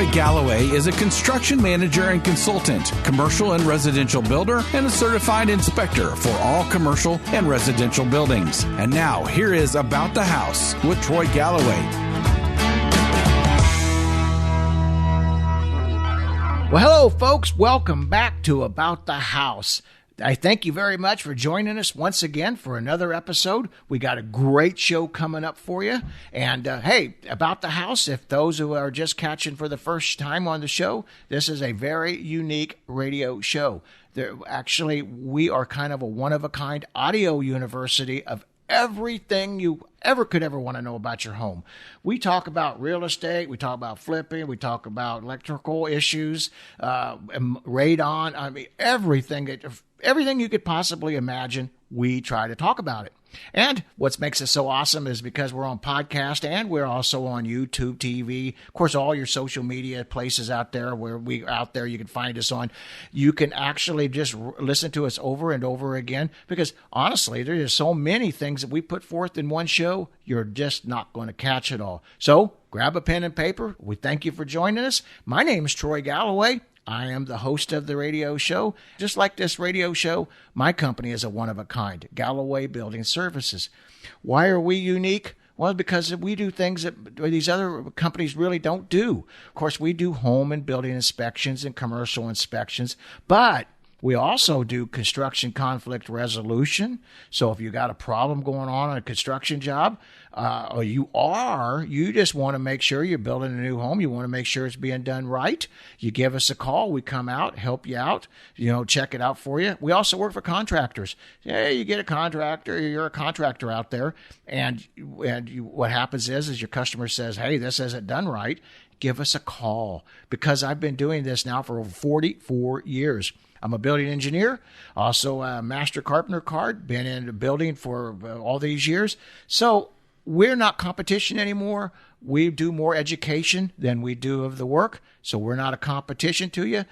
Troy Galloway is a construction manager and consultant, commercial and residential builder, and a certified inspector for all commercial and residential buildings. And now, here is About the House with Troy Galloway. Well, hello, folks. Welcome back to About the House. I thank you very much for joining us once again for another episode. We got a great show coming up for you. And hey, About the House, if those who are just catching for the first time on the show, this is a very unique radio show. We are kind of a one-of-a-kind audio university of everything you could ever want to know about your home. We talk about real estate, we talk about flipping, we talk about electrical issues, radon. I mean, everything you could possibly imagine, we try to talk about it. And what makes us so awesome is because we're on podcast and we're also on YouTube, TV, of course, all your social media places out there you can find us on. You can actually just listen to us over and over again because honestly, there's so many things that we put forth in one show, you're just not going to catch it all. So grab a pen and paper. We thank you for joining us. My name is Troy Galloway. I am the host of the radio show. Just like this radio show, my company is a one-of-a-kind, Galloway Building Services. Why are we unique? Well, because we do things that these other companies really don't do. Of course, we do home and building inspections and commercial inspections, but we also do construction conflict resolution. So if you got a problem going on a construction job, or you just want to make sure you're building a new home. You want to make sure it's being done right. You give us a call. We come out, help you out, check it out for you. We also work for contractors. Yeah, you get a contractor, you're a contractor out there, and what happens is your customer says, hey, this isn't done right. Give us a call because I've been doing this now for over 44 years. I'm a building engineer, also a master carpenter card, been in the building for all these years. So we're not competition anymore. We do more education than we do of the work. So we're not a competition to you,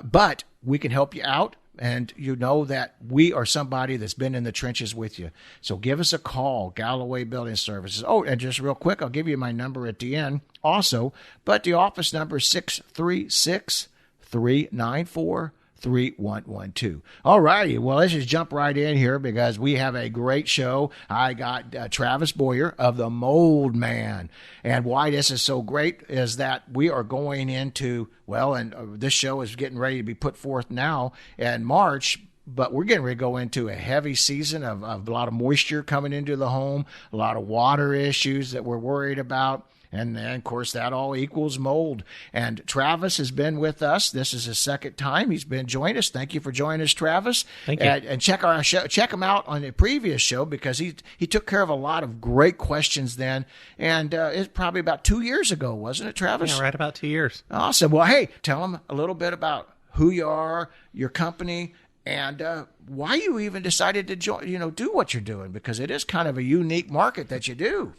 but we can help you out. And you know that we are somebody that's been in the trenches with you. So give us a call, Galloway Building Services. Oh, and just real quick, I'll give you my number at the end also. But the office number is 636-394-3112. All righty. Well, let's just jump right in here because we have a great show. I got Travis Boyer of the Mold Man. And why this is so great is that we are going into, this show is getting ready to be put forth now in March, but we're getting ready to go into a heavy season of a lot of moisture coming into the home, a lot of water issues that we're worried about. And then, of course, that all equals mold. And Travis has been with us. This is his second time he's been joined us. Thank you for joining us, Travis. Thank you. And check our show, check him out on the previous show because he took care of a lot of great questions then. And it's probably about 2 years ago, wasn't it, Travis? Yeah, right about 2 years. Awesome. Well, hey, tell him a little bit about who you are, your company, and why you even decided to join, do what you're doing because it is kind of a unique market that you do.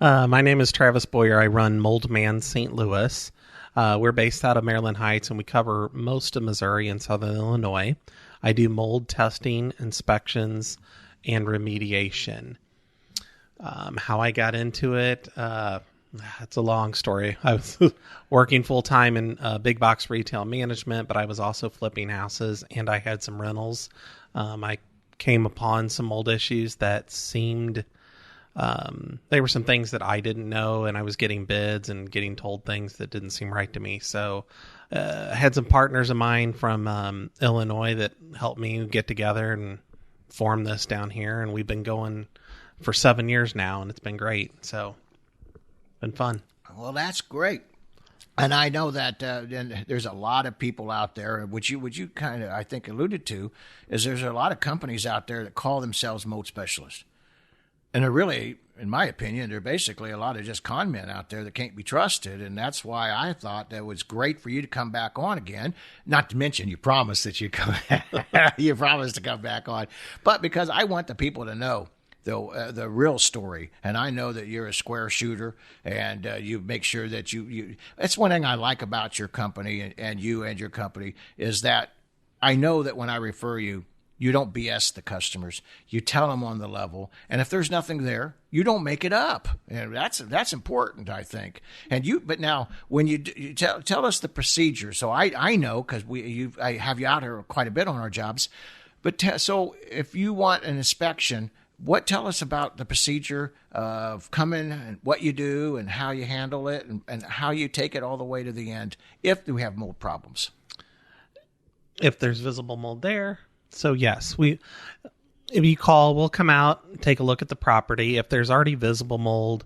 My name is Travis Boyer. I run Mold Man St. Louis. We're based out of Maryland Heights, and we cover most of Missouri and southern Illinois. I do mold testing, inspections, and remediation. How I got into it, it's a long story. I was working full-time in big box retail management, but I was also flipping houses, and I had some rentals. I came upon some mold issues that seemed... they were some things that I didn't know, and I was getting bids and getting told things that didn't seem right to me. So I had some partners of mine from Illinois that helped me get together and form this down here. And we've been going for 7 years now, and it's been great. So been fun. Well, that's great. And I know that there's a lot of people out there, which you kind of, I think, alluded to, is there's a lot of companies out there that call themselves mold specialists. And they're really, in my opinion, they're basically a lot of just con men out there that can't be trusted. And that's why I thought that it was great for you to come back on again. Not to mention you promised that you promised to come back on. But because I want the people to know the real story. And I know that you're a square shooter and you make sure that you that's one thing I like about your company and you and your company is that I know that when I refer you, You don't BS the customers. You tell them on the level. And if there's nothing there, you don't make it up. And that's important, I think. But now when you tell us the procedure. So I know, because I have you out here quite a bit on our jobs. But so if you want an inspection, tell us about the procedure of coming and what you do and how you handle it and how you take it all the way to the end if we have mold problems. If there's visible mold there. So yes, if you call, we'll come out, take a look at the property. If there's already visible mold,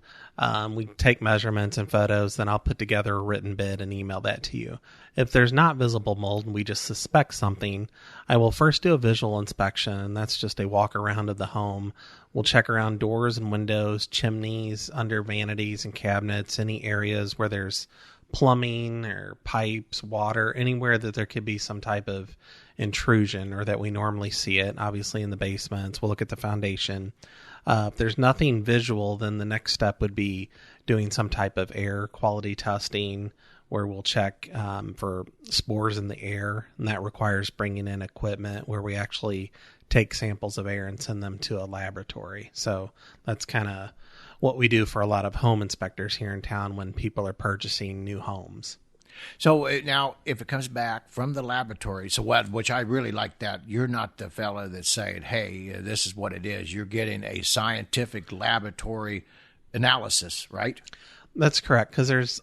we take measurements and photos, then I'll put together a written bid and email that to you. If there's not visible mold and we just suspect something, I will first do a visual inspection, and that's just a walk around of the home. We'll check around doors and windows, chimneys, under vanities and cabinets, any areas where there's plumbing or pipes, water, anywhere that there could be some type of intrusion or that we normally see it. Obviously in the basements, we'll look at the foundation. If there's nothing visual, then the next step would be doing some type of air quality testing where we'll check for spores in the air, and that requires bringing in equipment where we actually take samples of air and send them to a laboratory. So that's kind of what we do for a lot of home inspectors here in town when people are purchasing new homes. So now, if it comes back from the laboratory, which I really like that, you're not the fella that's saying, hey, this is what it is. You're getting a scientific laboratory analysis, right? That's correct, because there's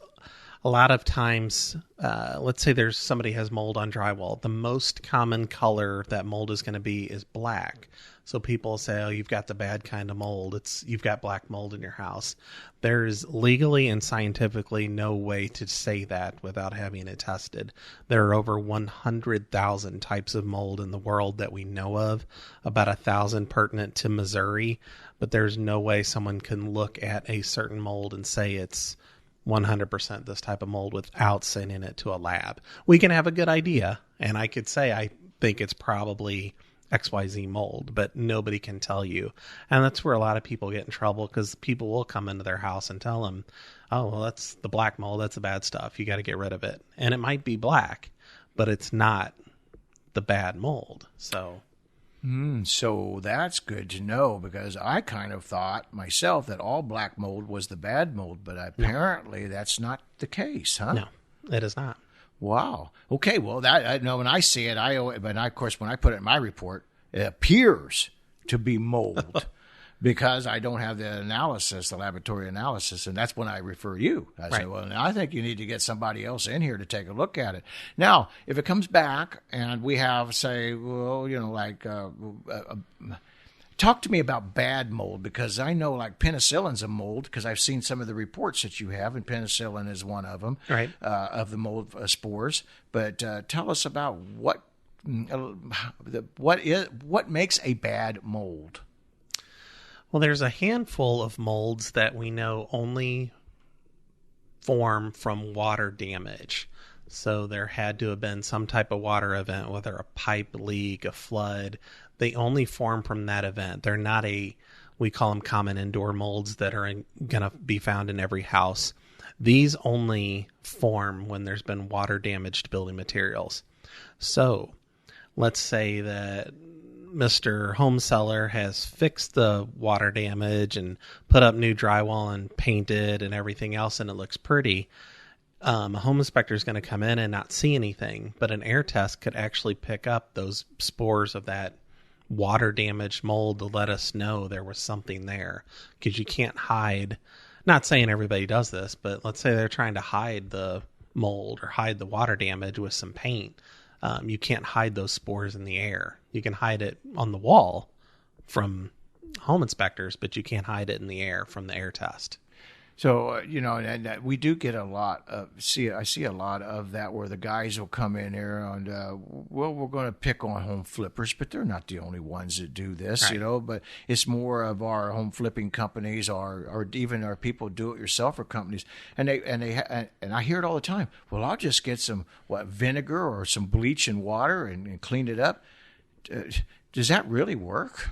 a lot of times, let's say somebody has mold on drywall. The most common color that mold is going to be is black. So people say, oh, you've got the bad kind of mold. You've got black mold in your house. There's legally and scientifically no way to say that without having it tested. There are over 100,000 types of mold in the world that we know of, about 1,000 pertinent to Missouri, but there's no way someone can look at a certain mold and say it's 100% this type of mold without sending it to a lab. We can have a good idea, and I could say I think it's probably XYZ mold, but nobody can tell you. And that's where a lot of people get in trouble, because people will come into their house and tell them, oh, well, that's the black mold. That's the bad stuff. You got to get rid of it. And it might be black, but it's not the bad mold. So that's good to know, because I kind of thought myself that all black mold was the bad mold, but apparently that's not the case, huh? No, it is not. Wow. Okay. Well, that I know when I see it, of course, when I put it in my report, it appears to be mold because I don't have the laboratory analysis, and that's when I refer you. I say, well, now I think you need to get somebody else in here to take a look at it. Now, if it comes back and we have, say, well, talk to me about bad mold, because I know like penicillin's a mold, because I've seen some of the reports that you have, and penicillin is one of them, right? Of the mold spores. But tell us about what makes a bad mold. Well, there's a handful of molds that we know only form from water damage. So there had to have been some type of water event, whether a pipe leak, a flood. They only form from that event. They're not we call them common indoor molds that are going to be found in every house. These only form when there's been water damaged building materials. So let's say that Mr. Home Seller has fixed the water damage and put up new drywall and painted and everything else, and it looks pretty. A home inspector is going to come in and not see anything, but an air test could actually pick up those spores of that water damaged mold to let us know there was something there, because you can't hide. Not saying everybody does this, but let's say they're trying to hide the mold or hide the water damage with some paint. You can't hide those spores in the air. You can hide it on the wall from home inspectors, but you can't hide it in the air from the air test. So, and we do get a lot of, I see a lot of that where the guys will come in here and, we're going to pick on home flippers, but they're not the only ones that do this, right. But it's more of our home flipping companies or even our people do-it-yourselfer companies. And I hear it all the time. Well, I'll just get some, vinegar or some bleach and water and clean it up. Does that really work?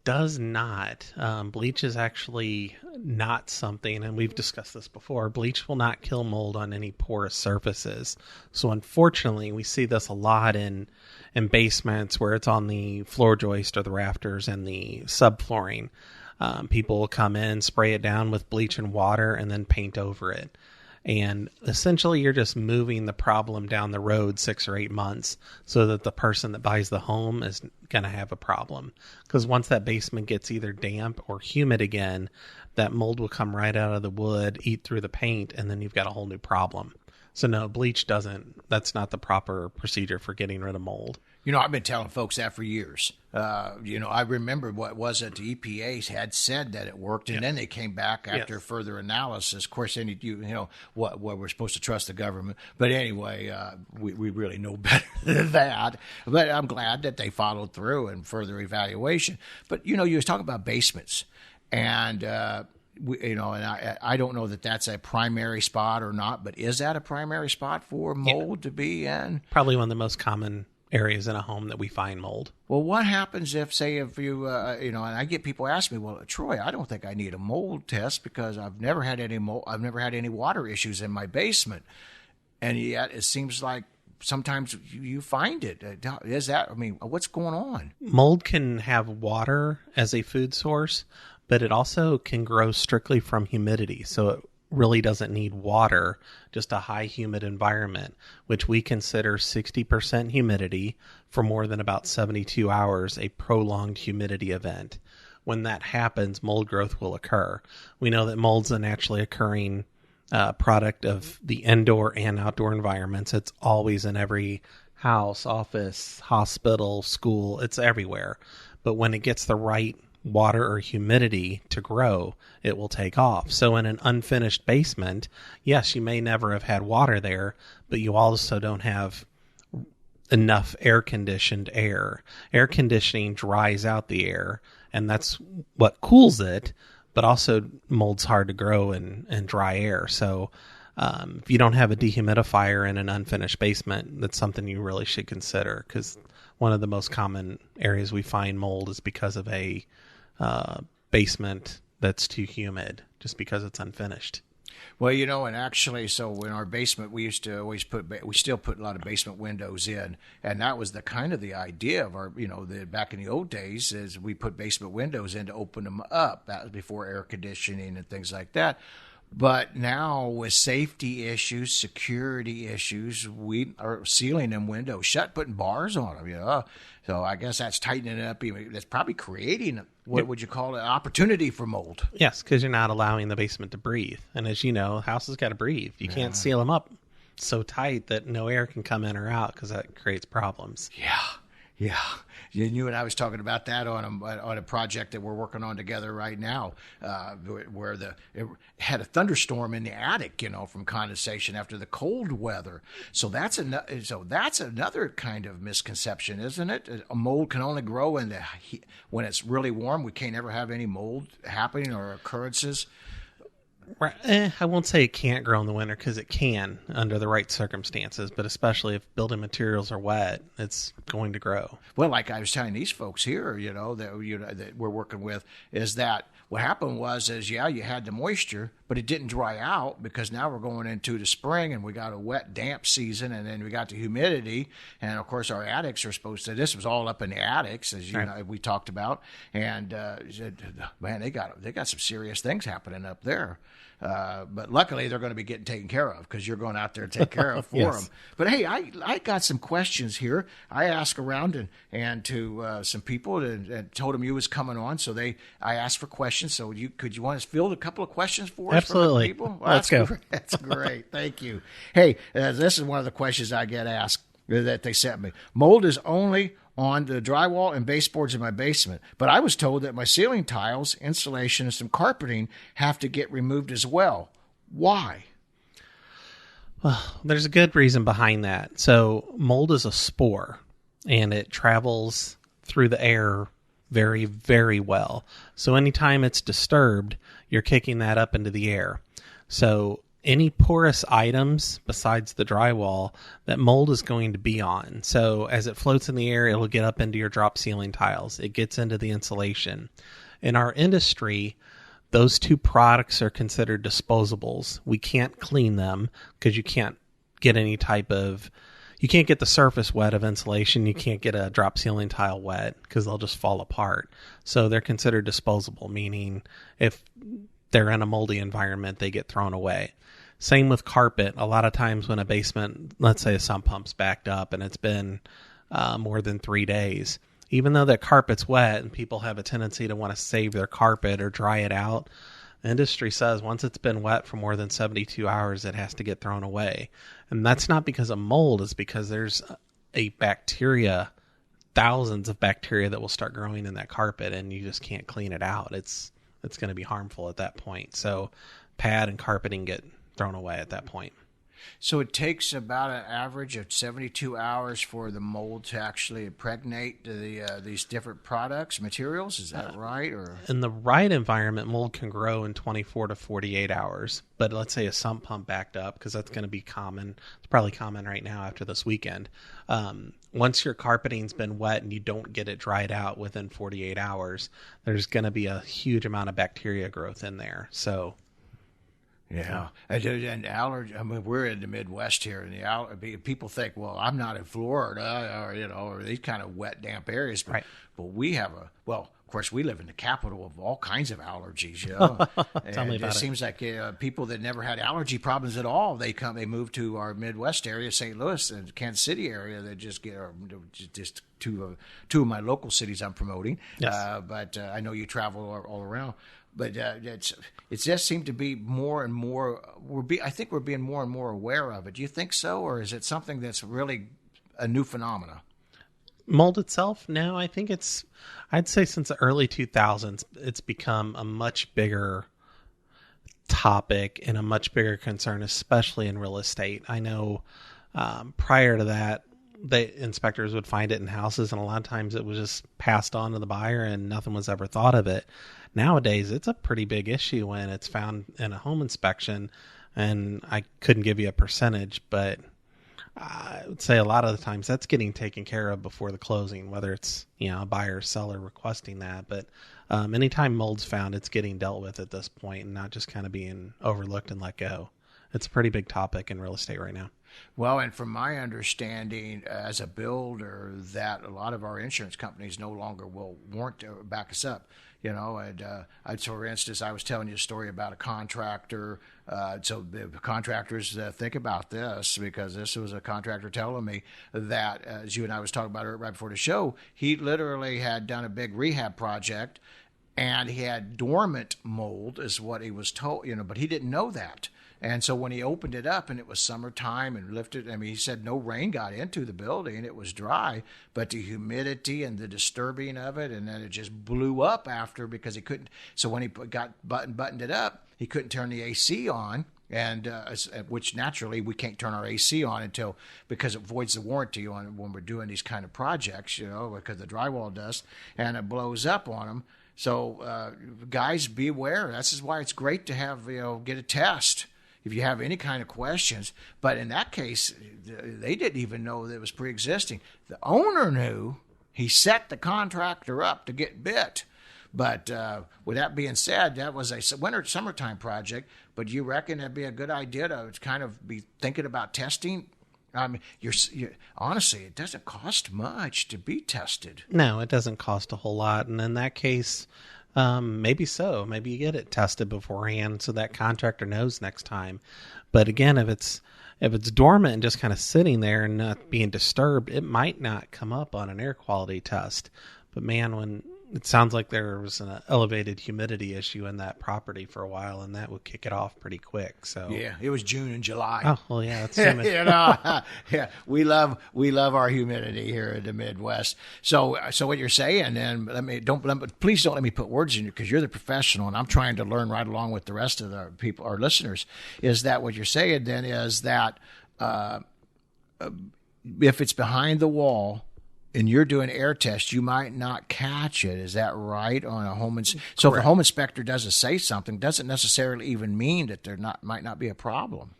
does not. Bleach is actually not something, and we've discussed this before, bleach will not kill mold on any porous surfaces. So unfortunately, we see this a lot in basements where it's on the floor joist or the rafters and the subflooring. People will come in, spray it down with bleach and water, and then paint over it. And essentially, you're just moving the problem down the road 6 or 8 months so that the person that buys the home is going to have a problem. Because once that basement gets either damp or humid again, that mold will come right out of the wood, eat through the paint, and then you've got a whole new problem. So no, bleach that's not the proper procedure for getting rid of mold. You know, I've been telling folks that for years. I remember what was it, the EPA had said that it worked, and then they came back after further analysis. Of course, what we're supposed to trust the government. But anyway, we really know better than that. But I'm glad that they followed through and further evaluation. But, you was talking about basements, and I don't know that that's a primary spot or not, but is that a primary spot for mold to be in? Probably one of the most common areas in a home that we find mold. Well, what happens if you, and I get people ask me, well, Troy, I don't think I need a mold test because I've never had any water issues in my basement. And yet it seems like sometimes you find it. What's going on? Mold can have water as a food source, but it also can grow strictly from humidity. So it really doesn't need water, just a high humid environment, which we consider 60% humidity for more than about 72 hours, a prolonged humidity event. When that happens, mold growth will occur. We know that mold's a naturally occurring product of the indoor and outdoor environments. It's always in every house, office, hospital, school. It's everywhere. But when it gets the right water or humidity to grow, it will take off. So in an unfinished basement, yes, you may never have had water there, but you also don't have enough air-conditioned air. Air conditioning dries out the air, and that's what cools it, but also mold's hard to grow in dry air. So if you don't have a dehumidifier in an unfinished basement, that's something you really should consider, because one of the most common areas we find mold is because of a basement that's too humid, just because it's unfinished. Well, and actually, so in our basement, we used to always we still put a lot of basement windows in, and that was the idea of our, back in the old days, is we put basement windows in to open them up. That was before air conditioning and things like that. But now with safety issues, security issues, we are sealing them windows shut, putting bars on them, So I guess that's tightening it up. That's probably creating, what would you call it, opportunity for mold. Yes, because you're not allowing the basement to breathe. And as you know, houses got to breathe. You can't seal them up so tight that no air can come in or out, because that creates problems. Yeah. You and I was talking about that on a project that we're working on together right now, where it had a thunderstorm in the attic, from condensation after the cold weather. So that's another kind of misconception, isn't it? A mold can only grow when it's really warm. We can't ever have any mold happening or occurrences. Right. I won't say it can't grow in the winter, because it can under the right circumstances, but especially if building materials are wet, it's going to grow. Well, like I was telling these folks here, that we're working with, is that what happened you had the moisture, but it didn't dry out, because now we're going into the spring and we got a wet, damp season, and then we got the humidity, and of course our attics are this was all up in the attics, as we talked about, and man, they got some serious things happening up there. But luckily, they're going to be getting taken care of, because you're going out there to take care of for them. But hey, I got some questions here. I asked around and to some people and told them you was coming on, so I asked for questions. So could you want to field a couple of questions for us? Absolutely. From the people? Let's go. That's great. Thank you. Hey, this is one of the questions I get asked that they sent me. Mold is only on the drywall and baseboards in my basement, but I was told that my ceiling tiles, insulation, and some carpeting have to get removed as well. Why? Well, there's a good reason behind that. So mold is a spore, and it travels through the air very, very well. So anytime it's disturbed, you're kicking that up into the air. So any porous items besides the drywall that mold is going to be on. So as it floats in the air, it'll get up into your drop ceiling tiles. It gets into the insulation. In our industry, those two products are considered disposables. We can't clean them because you can't get you can't get the surface wet of insulation. You can't get a drop ceiling tile wet because they'll just fall apart. So they're considered disposable, meaning if they're in a moldy environment, they get thrown away. Same with carpet. A lot of times when a basement, let's say a sump pump's backed up and it's been more than 3 days, even though that carpet's wet and people have a tendency to want to save their carpet or dry it out, the industry says once it's been wet for more than 72 hours, it has to get thrown away. And that's not because of mold. It's because there's a bacteria, thousands of bacteria that will start growing in that carpet, and you just can't clean it out. It's going to be harmful at that point. So pad and carpeting get thrown away at that point. So it takes about an average of 72 hours for the mold to actually impregnate these different products, materials. Is that right? Or in the right environment, mold can grow in 24 to 48 hours. But let's say a sump pump backed up, because that's going to be common. It's probably common right now after this weekend. Once your carpeting's been wet and you don't get it dried out within 48 hours, there's going to be a huge amount of bacteria growth in there. So... yeah, and allergy. I mean, we're in the Midwest here, and people think, well, I'm not in Florida, or these kind of wet, damp areas. But, right. But we have of course, we live in the capital of all kinds of allergies. Tell me about it. Seems like people that never had allergy problems at all, they move to our Midwest area, St. Louis and Kansas City area. They just just two of my local cities I'm promoting. Yes. But I know you travel all around. But it just seemed to be more and more. I think we're being more and more aware of it. Do you think so, or is it something that's really a new phenomena? Mold itself? No, I think I'd say since the early 2000s, it's become a much bigger topic and a much bigger concern, especially in real estate. I know prior to that, the inspectors would find it in houses, and a lot of times it was just passed on to the buyer and nothing was ever thought of it. Nowadays, it's a pretty big issue when it's found in a home inspection, and I couldn't give you a percentage, but I would say a lot of the times that's getting taken care of before the closing, whether it's a buyer or seller requesting that. But anytime mold's found, it's getting dealt with at this point and not just kind of being overlooked and let go. It's a pretty big topic in real estate right now. Well, and from my understanding as a builder, that a lot of our insurance companies no longer will warrant to back us up. For instance, I was telling you a story about a contractor. So the contractors think about this, because this was a contractor telling me that, as you and I was talking about it right before the show, he literally had done a big rehab project, and he had dormant mold, is what he was told. But he didn't know that. And so when he opened it up and it was summertime and lifted, he said no rain got into the building. It was dry, but the humidity and the disturbing of it, and then it just blew up after, because he couldn't. So when he buttoned it up, he couldn't turn the AC on, and which naturally we can't turn our AC on because it voids the warranty when we're doing these kind of projects, because the drywall dust, and it blows up on them. So guys, beware. This is why it's great to have get a test if you have any kind of questions. But in that case, they didn't even know that it was pre-existing. The owner knew. He set the contractor up to get bit. But with that being said, that was a summertime project. But you reckon it'd be a good idea to kind of be thinking about testing? Honestly, it doesn't cost much to be tested. No, it doesn't cost a whole lot. And in that case, maybe so. Maybe you get it tested beforehand so that contractor knows next time. But again, if it's dormant and just kind of sitting there and not being disturbed, it might not come up on an air quality test. But man, when it sounds like there was an elevated humidity issue in that property for a while, and that would kick it off pretty quick. So yeah, it was June and July. Oh well, yeah, that's humid. Yeah, we love our humidity here in the Midwest. So what you're saying, and please don't let me put words in you, because you're the professional, and I'm trying to learn right along with the rest of the people, our listeners. Is that what you're saying then? Is that if it's behind the wall, and you're doing air tests, you might not catch it. Is that right? On a home so if a home inspector doesn't say something, doesn't necessarily even mean that there might not be a problem.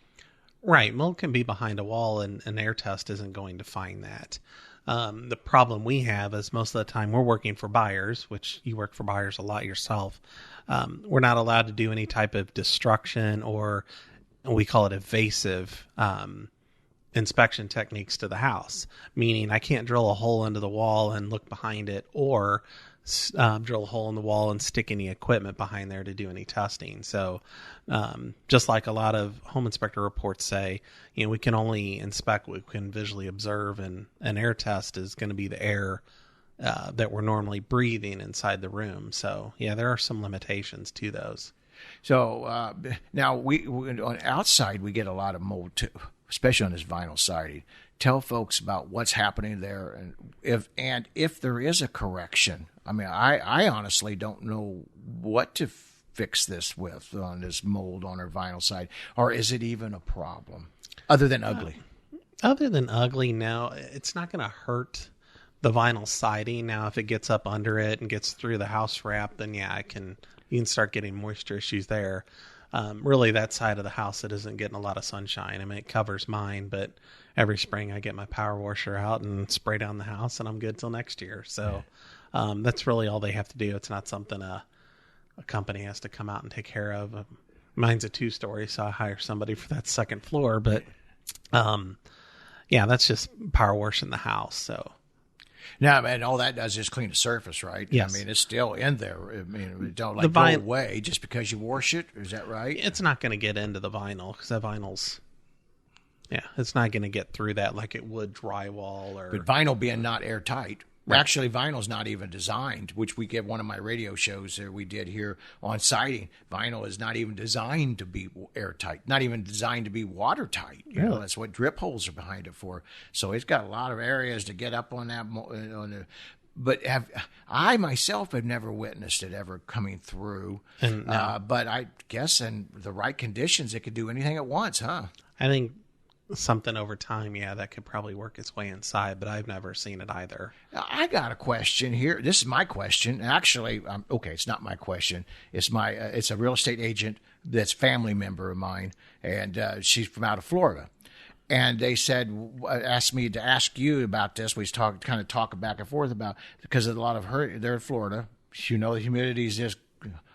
Right. Mold can be behind a wall, and an air test isn't going to find that. The problem we have is most of the time we're working for buyers, which you work for buyers a lot yourself. We're not allowed to do any type of destruction, or we call it evasive inspection techniques to the house, meaning I can't drill a hole into the wall and look behind it, or drill a hole in the wall and stick any equipment behind there to do any testing. So just like a lot of home inspector reports say, we can only inspect what we can visually observe, and an air test is going to be the air that we're normally breathing inside the room. So yeah, there are some limitations to those. So now we on outside we get a lot of mold too, especially on this vinyl siding. Tell folks about what's happening there, and if there is a correction. I mean, I honestly don't know what to fix this with on this mold on our vinyl side, or is it even a problem other than ugly? Other than ugly, no, it's not going to hurt the vinyl siding. Now, if it gets up under it and gets through the house wrap, then yeah, you can start getting moisture issues there. Really, that side of the house, it isn't getting a lot of sunshine. I mean, it covers mine, but every spring I get my power washer out and spray down the house, and I'm good till next year. So that's really all they have to do. It's not something a company has to come out and take care of. Mine's a 2-story, so I hire somebody for that second floor. But yeah, that's just power washing the house. So. No, and all that does is clean the surface, right? Yes. I mean, it's still in there. I mean, it don't go away just because you wash it. Is that right? It's not going to get into the vinyl, because that vinyl's, it's not going to get through that like it would drywall. But vinyl being not airtight. Right. Actually, vinyl's not even designed, which we get one of my radio shows that we did here on siding. Vinyl is not even designed to be airtight, not even designed to be watertight. You know, that's what drip holes are behind it for. So it's got a lot of areas to get up on that. But I myself have never witnessed it ever coming through. But I guess in the right conditions, it could do anything at once, huh? I think something over time, that could probably work its way inside, but I've never seen it either. I got a question here. This is my question. Actually, okay, it's not my question. It's it's a real estate agent that's a family member of mine, and she's from out of Florida. And they asked me to ask you about this. We talk back and forth about, because of a lot of they're in Florida. You know, the humidity is just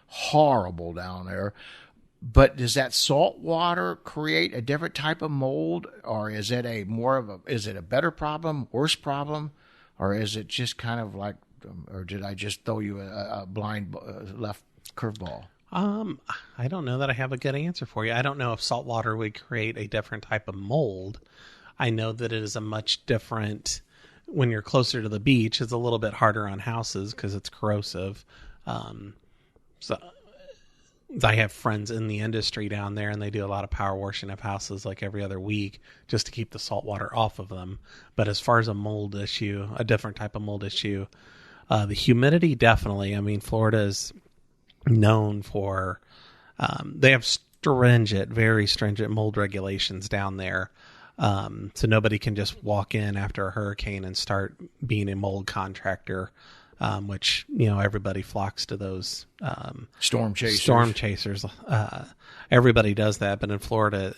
horrible down there. But does that salt water create a different type of mold, or is it is it a better problem, worse problem, or is it just kind of like, or did I just throw you a blind left curveball? I don't know that I have a good answer for you. I don't know if salt water would create a different type of mold. I know that it is a much different, when you're closer to the beach, it's a little bit harder on houses because it's corrosive. So I have friends in the industry down there, and they do a lot of power washing of houses like every other week just to keep the salt water off of them. But as far as a mold issue, a different type of mold issue, the humidity, definitely. I mean, Florida is known for, they have very stringent mold regulations down there. So nobody can just walk in after a hurricane and start being a mold contractor. Which, everybody flocks to those storm chasers. Everybody does that, but in Florida,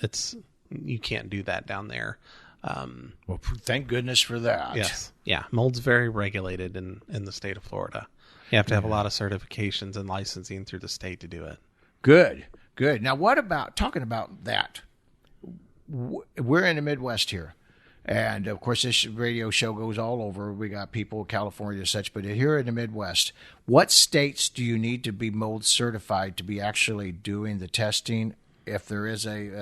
you can't do that down there. Well, thank goodness for that. Yes, yeah, mold's very regulated in the state of Florida. You have to have a lot of certifications and licensing through the state to do it. Good. Now, what about talking about that? We're in the Midwest here. And, of course, this radio show goes all over. We got people in California and such. But here in the Midwest, what states do you need to be mold certified to be actually doing the testing? If there is and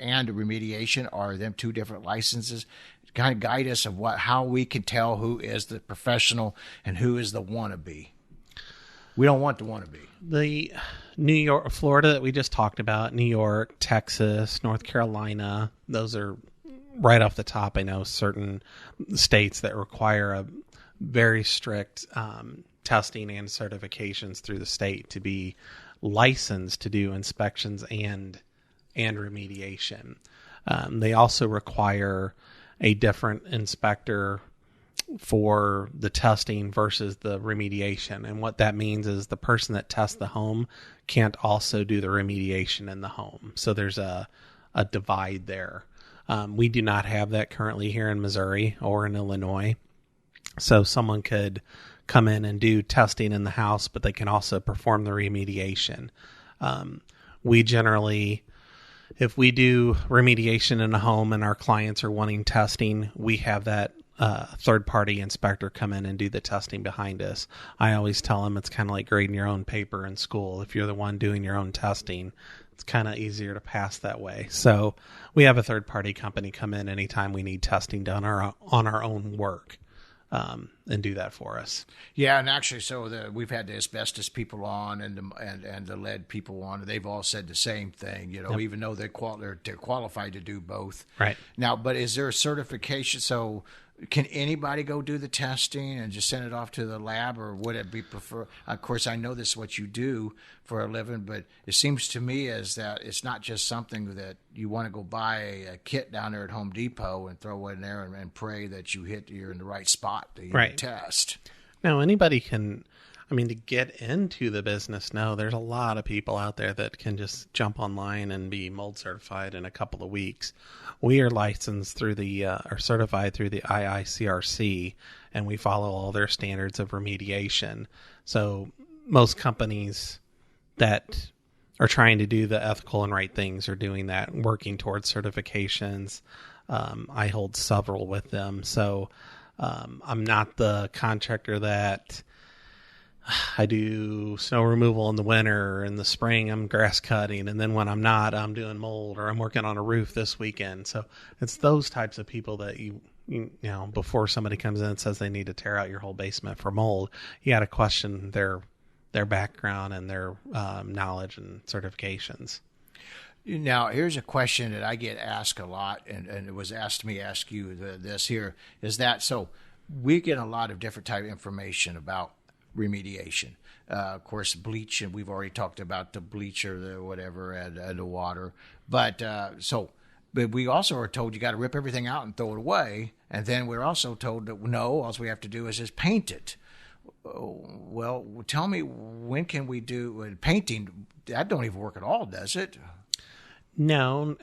a remediation, are them two different licenses? Kind of guide us of how we can tell who is the professional and who is the wannabe. We don't want the wannabe. The New York, Florida that we just talked about, New York, Texas, North Carolina, those are right off the top. I know certain states that require a very strict testing and certifications through the state to be licensed to do inspections and remediation. They also require a different inspector for the testing versus the remediation. And what that means is the person that tests the home can't also do the remediation in the home. So there's a divide there. We do not have that currently here in Missouri or in Illinois. So someone could come in and do testing in the house, but they can also perform the remediation. We generally, if we do remediation in a home and our clients are wanting testing, we have that third-party inspector come in and do the testing behind us. I always tell them it's kind of like grading your own paper in school. If you're the one doing your own testing, it's kind of easier to pass that way. So we have a third-party company come in anytime we need testing done on our own work. And do that for us. Yeah, and actually, we've had the asbestos people on and the lead people on. They've all said the same thing. Yep. Even though they're qualified to do both. Right now, but is there a certification? So can anybody go do the testing and just send it off to the lab, or would it be prefer? Of course, I know this is what you do for a living, but it seems to me as that it's not just something that you want to go buy a kit down there at Home Depot and throw it in there and pray that you're in the right spot to test. Now, anybody can. To get into the business, there's a lot of people out there that can just jump online and be mold certified in a couple of weeks. We are licensed through are certified through the IICRC, and we follow all their standards of remediation. So most companies that are trying to do the ethical and right things are doing that, working towards certifications. I hold several with them. So I'm not the contractor that I do snow removal in the winter. In the spring, I'm grass cutting. And then when I'm not, I'm doing mold, or I'm working on a roof this weekend. So it's those types of people that you before somebody comes in and says they need to tear out your whole basement for mold, you got to question their background and their knowledge and certifications. Now, here's a question that I get asked a lot, and it was asked me, ask you this here, is that, so we get a lot of different type of information about remediation. Of course, bleach, and we've already talked about the bleach or the whatever and the water. But we also are told you got to rip everything out and throw it away. And then we're also told that no, all we have to do is just paint it. Well, tell me, when can we do painting? That don't even work at all, does it? No,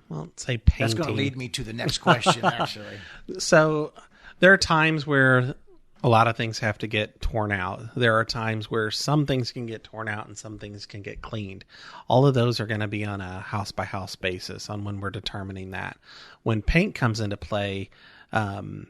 well, say painting. That's going to lead me to the next question, actually. So there are times where a lot of things have to get torn out. There are times where some things can get torn out and some things can get cleaned. All of those are going to be on a house-by-house basis on when we're determining that. When paint comes into play, and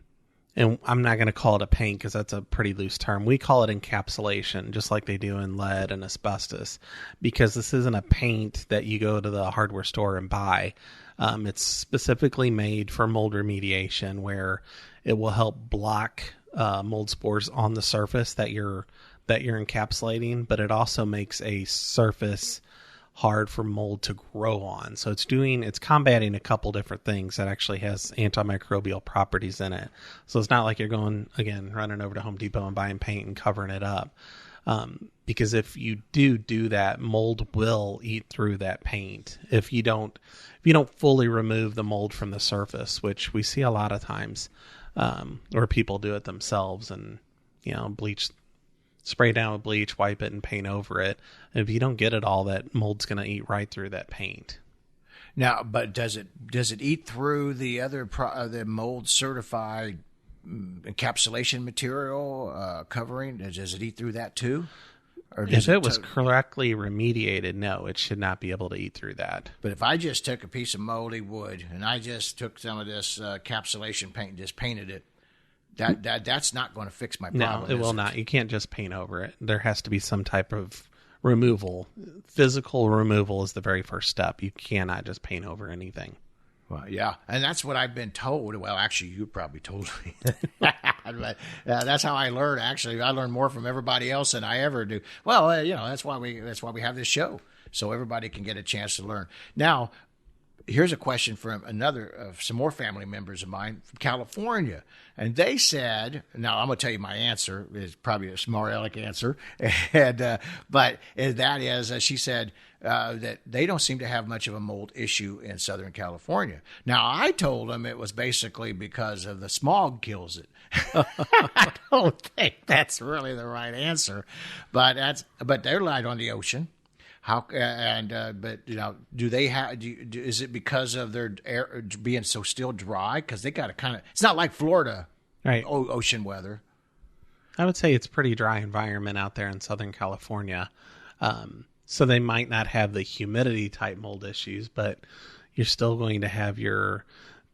I'm not going to call it a paint because that's a pretty loose term. We call it encapsulation, just like they do in lead and asbestos, because this isn't a paint that you go to the hardware store and buy. It's specifically made for mold remediation, where it will help block mold spores on the surface that you're encapsulating, but it also makes a surface hard for mold to grow on. So it's combating a couple different things that actually has antimicrobial properties in it. So it's not like you're running over to Home Depot and buying paint and covering it up. Because if you do that, mold will eat through that paint. If you don't fully remove the mold from the surface, which we see a lot of times, or people do it themselves and, bleach, spray down with bleach, wipe it and paint over it. If you don't get it all, that mold's going to eat right through that paint. Now, but does it eat through the other the mold certified encapsulation material covering? Does it eat through that too? Or if it was correctly remediated, no, it should not be able to eat through that. But if I just took a piece of moldy wood and I just took some of this encapsulation paint and just painted it, that's not going to fix my problem. No, it will not. You can't just paint over it. There has to be some type of removal. Physical removal is the very first step. You cannot just paint over anything. Well, yeah, and that's what I've been told. Well, actually, you probably told me. But, that's how I learn. Actually, I learn more from everybody else than I ever do. Well, that's why we have this show, so everybody can get a chance to learn. Now, Here's a question from some more family members of mine from California. And they said, now I'm going to tell you my answer. It's probably a smart aleck answer. But that is, she said that they don't seem to have much of a mold issue in Southern California. Now, I told them it was basically because of the smog kills it. I don't think that's really the right answer. But they're light on the ocean. But do they have? Is it because of their air being so still dry? Because they got to kind of. It's not like Florida, right? Ocean weather. I would say it's pretty dry environment out there in Southern California, so they might not have the humidity type mold issues, but you're still going to have your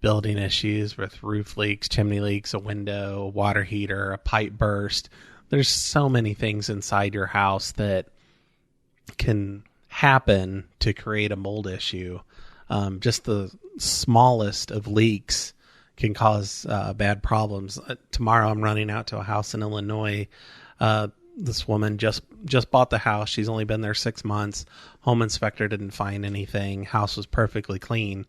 building issues with roof leaks, chimney leaks, a window, a water heater, a pipe burst. There's so many things inside your house that can happen to create a mold issue. Just the smallest of leaks can cause bad problems. Tomorrow I'm running out to a house in Illinois. This woman just bought the house. She's only been there 6 months. Home inspector didn't find anything. House was perfectly clean.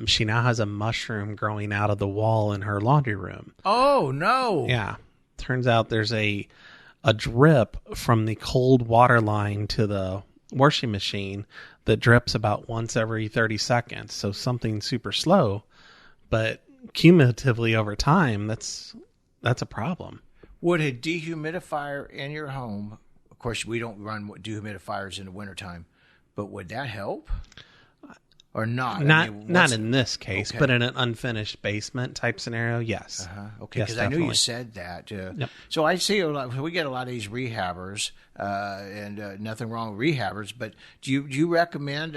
She now has a mushroom growing out of the wall in her laundry room. Oh, no. Yeah. Turns out there's a drip from the cold water line to the washing machine that drips about once every 30 seconds. So something super slow, but cumulatively over time, that's a problem. Would a dehumidifier in your home, of course, we don't run dehumidifiers in the wintertime, but would that help? Or not? Not in this case, okay. But in an unfinished basement type scenario, yes. Okay, because yes, I knew you said that. Yep. So I see we get a lot of these rehabbers, and nothing wrong with rehabbers. But do you recommend?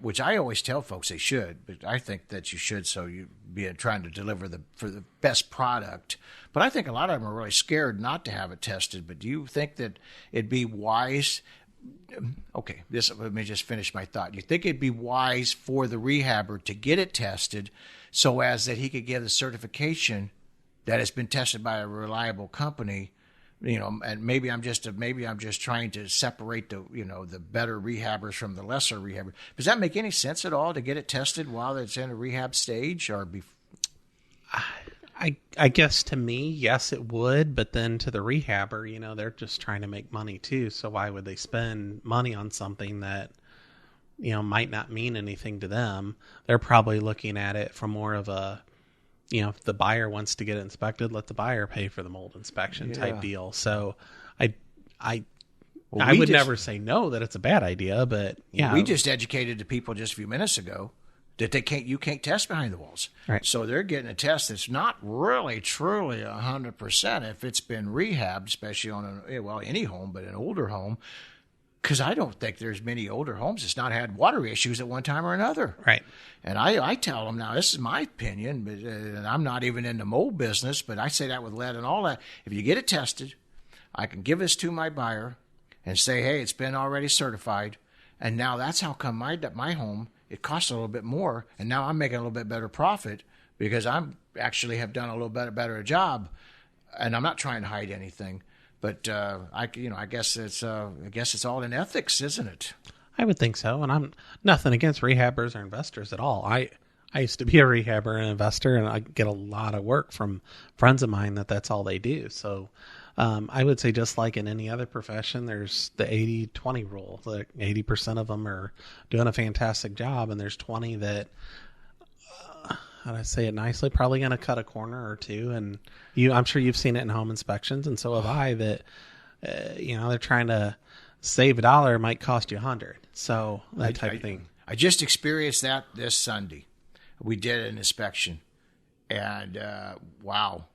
Which I always tell folks they should, but I think that you should. So you be trying to deliver for the best product. But I think a lot of them are really scared not to have it tested. But do you think that it'd be wise? Okay, let me just finish my thought. You think it'd be wise for the rehabber to get it tested so as that he could give the certification that it's been tested by a reliable company, and maybe I'm just trying to separate the better rehabbers from the lesser rehabbers. Does that make any sense at all to get it tested while it's in a rehab stage or before? I guess to me, yes, it would. But then to the rehabber, they're just trying to make money too. So why would they spend money on something that, might not mean anything to them? They're probably looking at it from more of a, if the buyer wants to get it inspected, let the buyer pay for the mold inspection type deal. So I would never say no that it's a bad idea, but yeah. We just educated the people just a few minutes ago that you can't test behind the walls. Right. So they're getting a test that's not really truly 100% if it's been rehabbed, especially on any home, but an older home. Because I don't think there's many older homes that's not had water issues at one time or another. Right. And I tell them now, this is my opinion, but and I'm not even in the mold business, but I say that with lead and all that. If you get it tested, I can give this to my buyer and say, hey, it's been already certified. And now that's how come my home, it costs a little bit more, and now I'm making a little bit better profit because I'm actually have done a little bit better job, and I'm not trying to hide anything. But I guess it's all in ethics, isn't it? I would think so, and I'm nothing against rehabbers or investors at all. I used to be a rehabber and investor, and I get a lot of work from friends of mine that's all they do. So I would say just like in any other profession, there's the 80-20 rule. Like 80% of them are doing a fantastic job, and there's 20 that, how do I say it nicely, probably going to cut a corner or two. And I'm sure you've seen it in home inspections, and so have I, that they're trying to save $1 might cost you $100. So that type of thing. I just experienced that this Sunday. We did an inspection, and wow.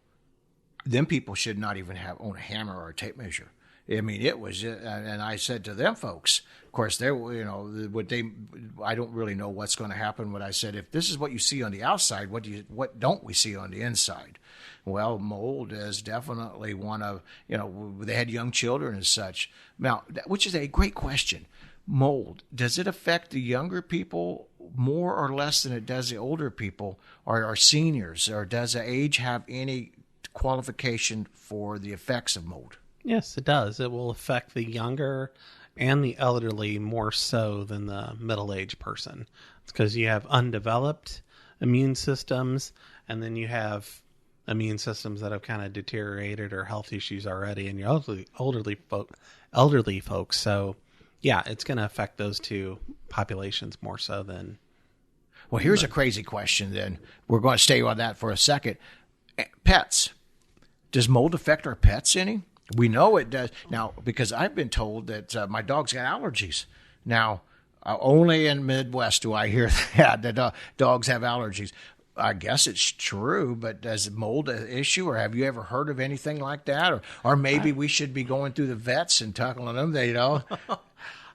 Them people should not even own a hammer or a tape measure. I mean, it was, and I said to them folks, of course, I don't really know what's going to happen. But I said, if this is what you see on the outside, what don't we see on the inside? Well, mold is definitely one of, they had young children and such. Now, which is a great question. Mold, does it affect the younger people more or less than it does the older people or seniors, or does the age have any qualification for the effects of mold? Yes, it does. It will affect the younger and the elderly more so than the middle-aged person. because you have undeveloped immune systems, and then you have immune systems that have kind of deteriorated or health issues already in your elderly folks. So, yeah, it's going to affect those two populations more so than. Well, here's a crazy question. Then we're going to stay on that for a second. Pets. Does mold affect our pets any? We know it does now because I've been told that my dog's got allergies. Now, only in Midwest do I hear that dogs have allergies. I guess it's true, but does mold an issue, or have you ever heard of anything like that? Or maybe we should be going through the vets and tackling them.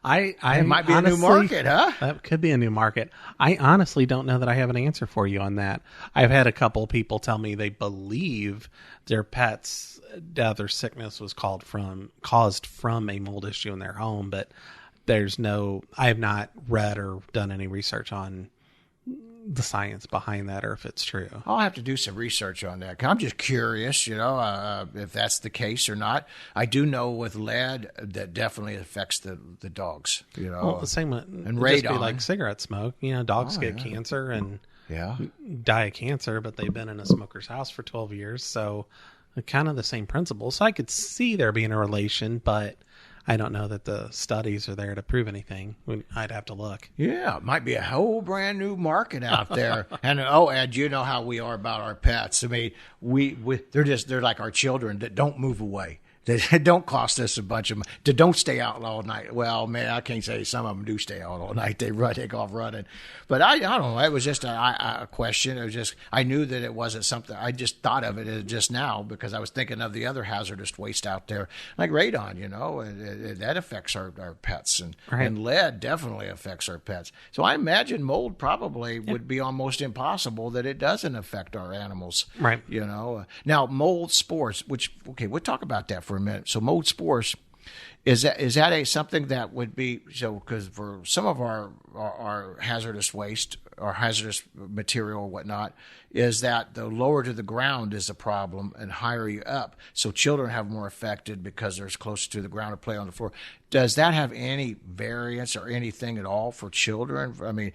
It might be honestly, a new market, huh? That could be a new market. I honestly don't know that I have an answer for you on that. I've had a couple people tell me they believe their pets' death or sickness was caused from a mold issue in their home, but I have not read or done any research on the science behind that or if it's true. I'll have to do some research on that. I'm just curious, if that's the case or not. I do know with lead that definitely affects the dogs. Well, the same and radon. Just be like cigarette smoke. Dogs get cancer and die of cancer, but they've been in a smoker's house for 12 years, so kind of the same principle. So I could see there being a relation, but I don't know that the studies are there to prove anything. I'd have to look. Yeah, it might be a whole brand new market out there. And Ed, you know how we are about our pets. I mean, they're like our children that don't move away. They don't cost us a bunch of money. They don't stay out all night. Well, man, I can't say some of them do stay out all night. They take off running. But I don't know. It was just a question. It was just, I knew that it wasn't something. I just thought of it just now because I was thinking of the other hazardous waste out there, like radon, that affects our pets. And lead definitely affects our pets. So I imagine mold probably would be almost impossible that it doesn't affect our animals. Right. Now, mold spores, we'll talk about that for a minute. So mold spores, is that something that would be because for some of our hazardous waste or hazardous material or whatnot, is that the lower to the ground is a problem and higher you up, so children have more affected because they're closer to the ground or play on the floor. Does that have any variance or anything at all for children? I mean,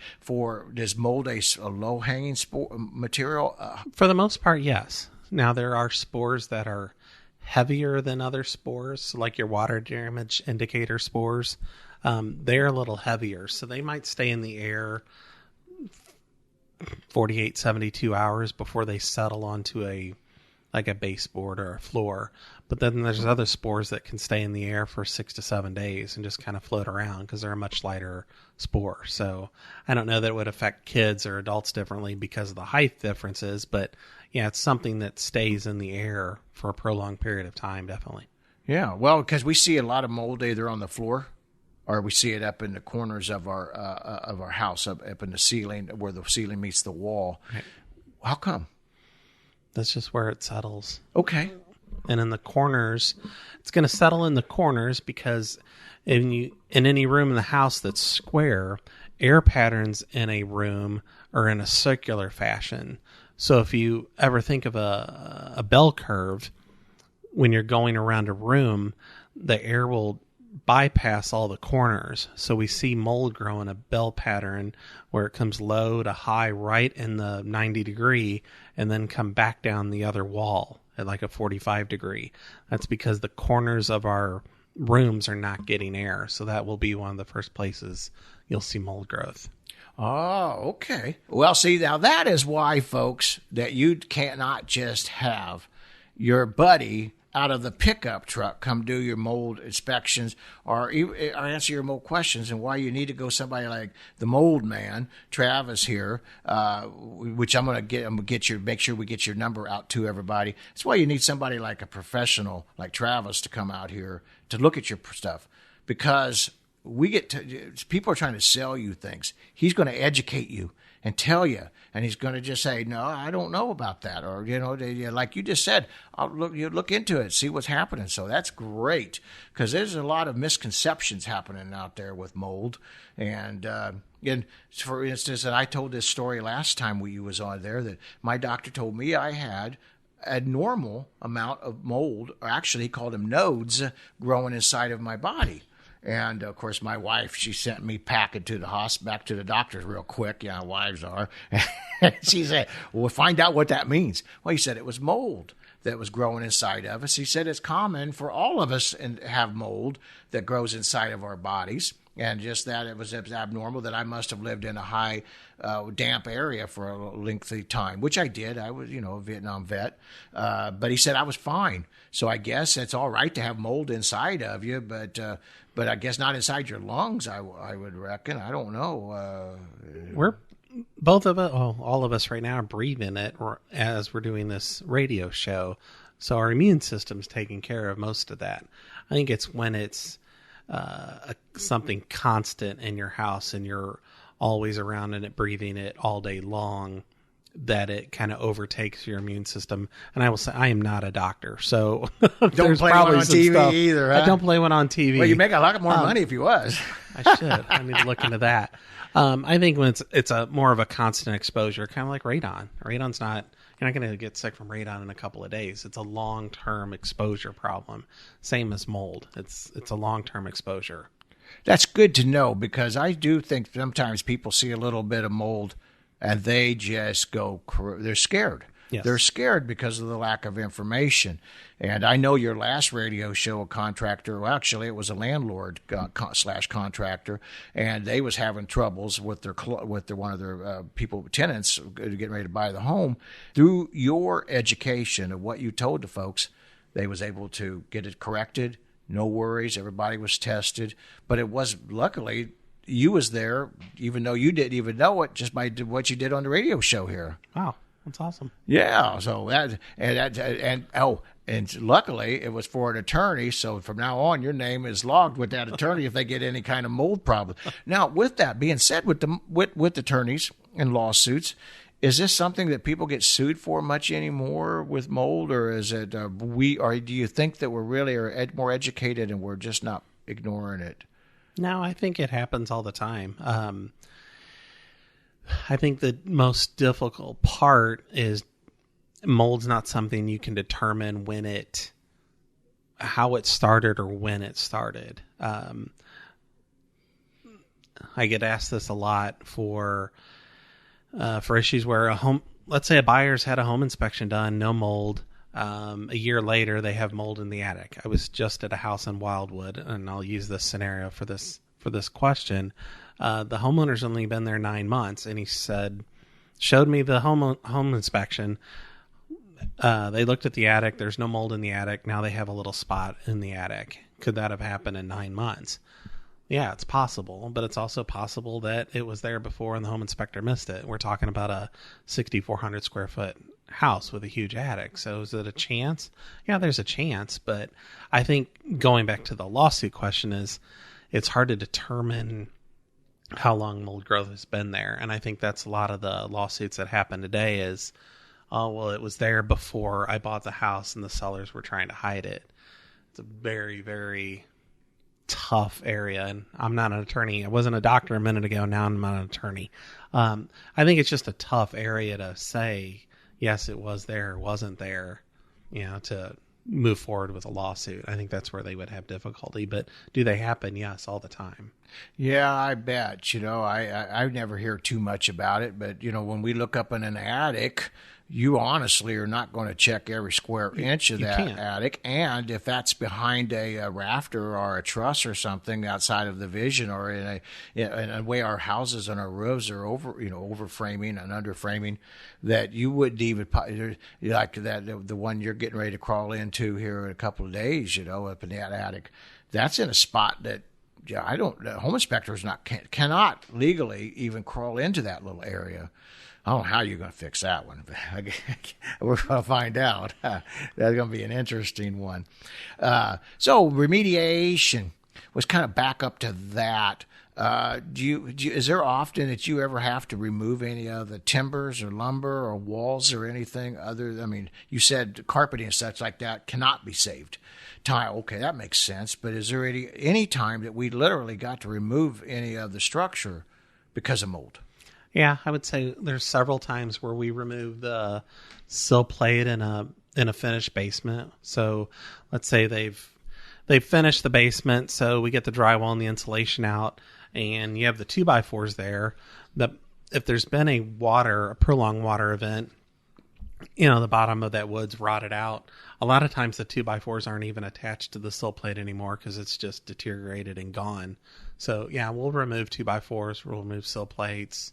does mold a low hanging material? For the most part, yes. Now there are spores that are heavier than other spores, like your water damage indicator spores. They're a little heavier, so they might stay in the air 48, 72 hours before they settle onto a baseboard or a floor. But then there's other spores that can stay in the air for 6 to 7 days and just kind of float around because they're a much lighter spore. So I don't know that it would affect kids or adults differently because of the height differences, but yeah, it's something that stays in the air for a prolonged period of time, definitely. Yeah, well, because we see a lot of mold either on the floor or we see it up in the corners of our house, up in the ceiling, where the ceiling meets the wall. Right. How come? That's just where it settles. Okay. And in the corners, it's going to settle in the corners because in any room in the house that's square, air patterns in a room are in a circular fashion. So if you ever think of a bell curve, when you're going around a room, the air will bypass all the corners. So we see mold grow in a bell pattern where it comes low to high right in the 90 degree and then come back down the other wall at like a 45 degree. That's because the corners of our rooms are not getting air. So that will be one of the first places you'll see mold growth. Oh, okay. Well, see, now that is why, folks, that you cannot just have your buddy out of the pickup truck come do your mold inspections or answer your mold questions, and why you need to go somebody like the mold man, Travis here, which I'm going to make sure we get your number out to everybody. That's why you need somebody like a professional like Travis to come out here to look at your stuff, because people are trying to sell you things. He's going to educate you and tell you, and he's going to just say, no, I don't know about that. Or, like you just said, you look into it, see what's happening. So that's great, because there's a lot of misconceptions happening out there with mold. And for instance, and I told this story last time you was on there, that my doctor told me I had a normal amount of mold, or actually he called them nodes, growing inside of my body. And of course, my wife, she sent me packing to the hospital, back to the doctors real quick. Yeah, wives are. She said, well, find out what that means. Well, he said it was mold that was growing inside of us. He said it's common for all of us and have mold that grows inside of our bodies. And just that it was abnormal that I must have lived in a high damp area for a lengthy time, which I did. I was, a Vietnam vet. But he said I was fine. So I guess it's all right to have mold inside of you, but I guess not inside your lungs, I would reckon. I don't know. We're both of us, all of us right now are breathing it as we're doing this radio show. So our immune system's taking care of most of that. I think it's when it's something constant in your house and you're always around it, breathing it all day long, that it kind of overtakes your immune system. And I will say, I am not a doctor, so don't play one on TV either. Huh? I don't play one on TV. Well, you make a lot more money if you was. I should. I need to look into that. I think when it's a more of a constant exposure, kind of like radon. Radon's not. You're not going to get sick from radon in a couple of days. It's a long-term exposure problem. Same as mold. It's a long-term exposure. That's good to know, because I do think sometimes people see a little bit of mold and they just go, they're scared. Yes. They're scared because of the lack of information. And I know your last radio show, a contractor, well, actually it was a landlord / contractor, and they was having troubles with their one of their tenants getting ready to buy the home. Through your education of what you told the folks, they was able to get it corrected. No worries. Everybody was tested, but it was luckily you was there, even though you didn't even know it, just by what you did on the radio show here. Wow. That's awesome. Yeah. So and luckily it was for an attorney. So from now on, your name is logged with that attorney if they get any kind of mold problem. Now, with that being said, with attorneys and lawsuits, is this something that people get sued for much anymore with mold, or is it do you think that we're really more educated and we're just not ignoring it? No, I think it happens all the time. I think the most difficult part is mold's not something you can determine how it started or when it started. I get asked this a lot for issues where let's say a buyer's had a home inspection done, no mold. A year later, they have mold in the attic. I was just at a house in Wildwood, and I'll use this scenario for this question. The homeowner's only been there 9 months, and he showed me the home inspection. They looked at the attic. There's no mold in the attic. Now they have a little spot in the attic. Could that have happened in 9 months? Yeah, it's possible, but it's also possible that it was there before and the home inspector missed it. We're talking about a 6,400 square foot house with a huge attic. So is it a chance? Yeah, there's a chance, but I think going back to the lawsuit question is it's hard to determine how long mold growth has been there. And I think that's a lot of the lawsuits that happen today is, oh, well, it was there before I bought the house and the sellers were trying to hide it. It's a very, very tough area. And I'm not an attorney. I wasn't a doctor a minute ago. Now I'm not an attorney. I think it's just a tough area to say, yes, it was there, wasn't there, to move forward with a lawsuit. I think that's where they would have difficulty. But do they happen? Yes, all the time. Yeah, I bet. I never hear too much about it. But, when we look up in an attic, you honestly are not going to check every square inch of that attic. And if that's behind a rafter or a truss or something outside of the vision, or in a way our houses and our roofs are over framing and under framing, that you wouldn't even, like that, the one you're getting ready to crawl into here in a couple of days, up in that attic, that's in a spot that, the home inspectors cannot legally even crawl into that little area. I don't know how you're going to fix that one, but we're going to find out. That's going to be an interesting one. So remediation was kind of back up to that. Is there often that you ever have to remove any of the timbers or lumber or walls or anything other? I mean, you said carpeting and such like that cannot be saved. Tile, okay, that makes sense. But is there any time that we literally got to remove any of the structure because of mold? Yeah, I would say there's several times where we remove the sill plate in a finished basement. So let's say they've they finished the basement, so we get the drywall and the insulation out, and you have the 2x4s there. If there's been a prolonged water event, the bottom of that wood's rotted out. A lot of times the 2x4s aren't even attached to the sill plate anymore because it's just deteriorated and gone. So yeah, we'll remove 2x4s, we'll remove sill plates.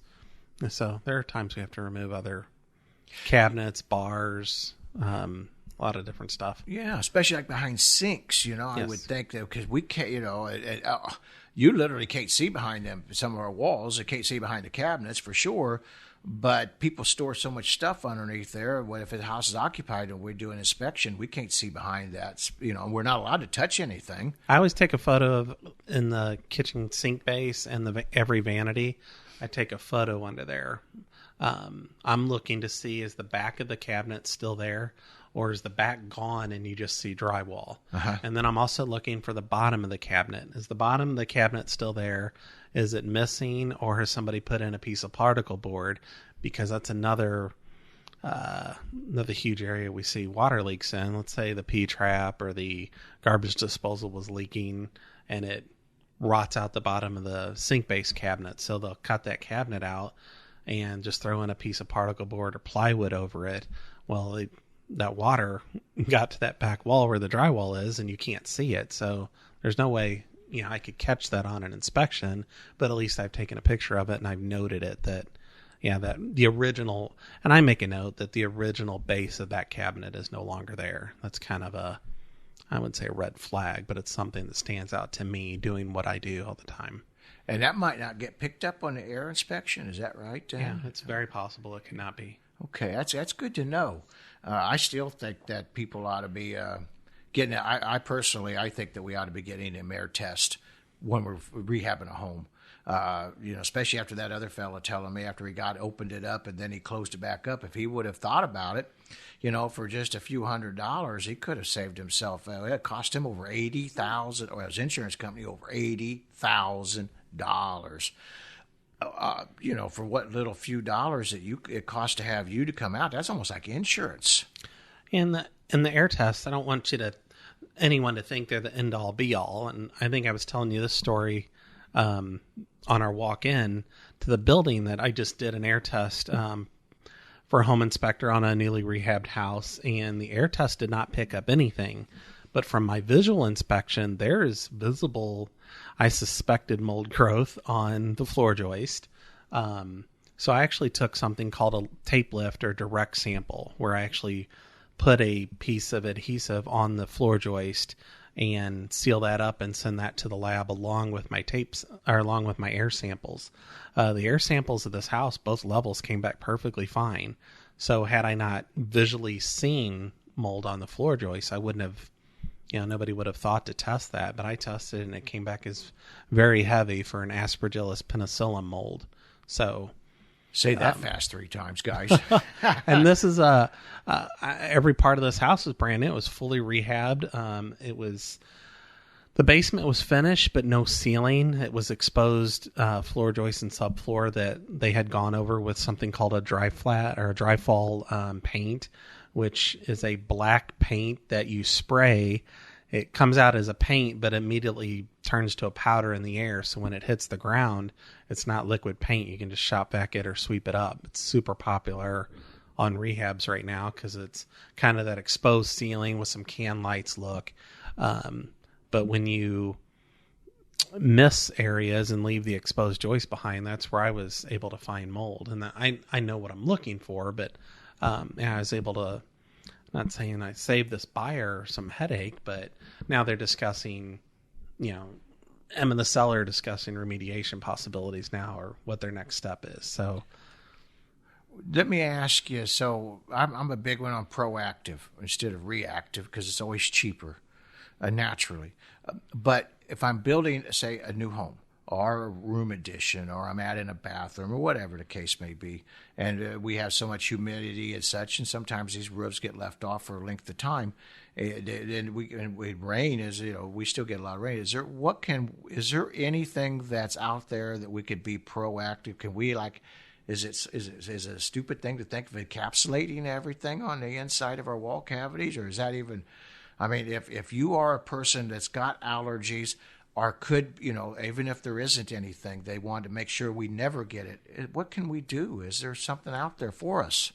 So there are times we have to remove other cabinets, bars, a lot of different stuff. Yeah, especially like behind sinks, Yes. I would think that because we can't, you literally can't see behind them, some of our walls. You can't see behind the cabinets for sure, but people store so much stuff underneath there. What if the house is occupied and we do an inspection? We can't see behind that. We're not allowed to touch anything. I always take a photo of in the kitchen sink base and every vanity. I take a photo under there. I'm looking to see, is the back of the cabinet still there, or is the back gone and you just see drywall? Uh-huh. And then I'm also looking for the bottom of the cabinet. Is the bottom of the cabinet still there? Is it missing, or has somebody put in a piece of particle board? Because that's another huge area we see water leaks in. Let's say the P-trap or the garbage disposal was leaking and it rots out the bottom of the sink base cabinet. So they'll cut that cabinet out and just throw in a piece of particle board or plywood over it. Well, that water got to that back wall where the drywall is, and you can't see it. So there's no way, I could catch that on an inspection, but at least I've taken a picture of it and I've noted it that the original, and I make a note that the original base of that cabinet is no longer there. That's kind of I wouldn't say a red flag, but it's something that stands out to me doing what I do all the time. And that might not get picked up on the air inspection. Is that right, Dan? Yeah, it's very possible it could not be. Okay, that's good to know. I still think that people ought to be getting. I personally, I think that we ought to be getting an air test when we're rehabbing a home. Especially after that other fella telling me after he opened it up and then he closed it back up. If he would have thought about it, for just a few $100s, he could have saved himself. It cost him over $80,000, or his insurance company over $80,000. For what little few dollars it costs to have you to come out, that's almost like insurance. In the air test, I don't want anyone to think they're the end all be all. And I think I was telling you this story on our walk in to the building that I just did an air test for a home inspector on a newly rehabbed house, and the air test did not pick up anything. But from my visual inspection, there is visible, I suspected, mold growth on the floor joist. So I actually took something called a tape lift or direct sample, where I actually put a piece of adhesive on the floor joist and seal that up and send that to the lab along with my tapes, or along with my air samples. The air samples of this house, both levels, came back perfectly fine. So had I not visually seen mold on the floor joist, I wouldn't have, nobody would have thought to test that. But I tested and it came back as very heavy for an Aspergillus penicillin mold. So say that fast 3 times, guys. And this is every part of this house was brand new. It was fully rehabbed. The basement was finished, but no ceiling. It was exposed floor joist and subfloor that they had gone over with something called a dry flat or a dry fall paint, which is a black paint that you spray. It comes out as a paint, but immediately turns to a powder in the air. So when it hits the ground, it's not liquid paint. You can just shop vac it or sweep it up. It's super popular on rehabs right now because it's kind of that exposed ceiling with some can lights look. But when you miss areas and leave the exposed joist behind, that's where I was able to find mold. And I know what I'm looking for, but I was able to, not saying I saved this buyer some headache, but now they're discussing, Em and the seller discussing remediation possibilities now, or what their next step is. So let me ask you, so I'm a big one on proactive instead of reactive because it's always cheaper naturally. But if I'm building, say, a new home or a room addition, or I'm adding a bathroom or whatever the case may be, and we have so much humidity and such, and sometimes these roofs get left off for a length of time, and with rain, we still get a lot of rain. Is there anything that's out there that we could be proactive? Can we is it a stupid thing to think of encapsulating everything on the inside of our wall cavities, or is that even I mean, if you are a person that's got allergies or could, even if there isn't anything, they want to make sure we never get it. What can we do? Is there something out there for us?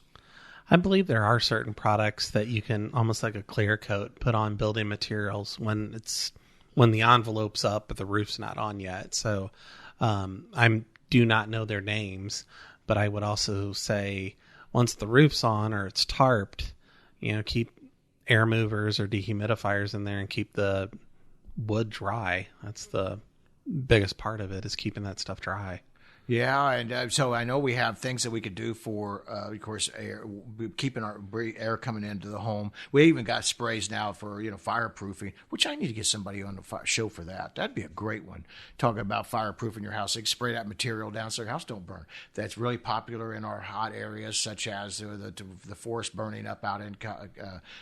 I believe there are certain products that you can, almost like a clear coat, put on building materials when the envelope's up but the roof's not on yet. So I do not know their names, but I would also say once the roof's on or it's tarped, keep air movers or dehumidifiers in there and keep the wood dry. That's the biggest part of it, is keeping that stuff dry. Yeah, and so I know we have things that we could do for, of course, keeping our air coming into the home. We even got sprays now for, fireproofing, which I need to get somebody on the show for that. That'd be a great one. Talking about fireproofing your house. They can spray that material down so your house don't burn. That's really popular in our hot areas, such as the forest burning up out in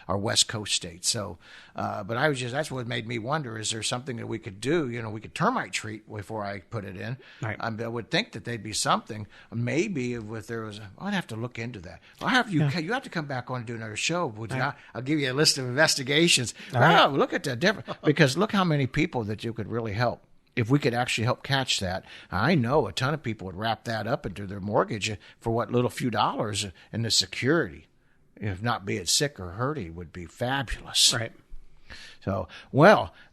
our West Coast states. So, but that's what made me wonder, is there something that we could do? We could termite treat before I put it in. Right. I would think that they'd be something. Maybe if there was, I'd have to look into that. You have to come back on and do another show. Would you? I'll give you a list of investigations. Wow, look at the different, because look how many people that you could really help. If we could actually help catch that, I know a ton of people would wrap that up into their mortgage for what little few dollars, and the security, if not being sick or hurting, would be fabulous. Right.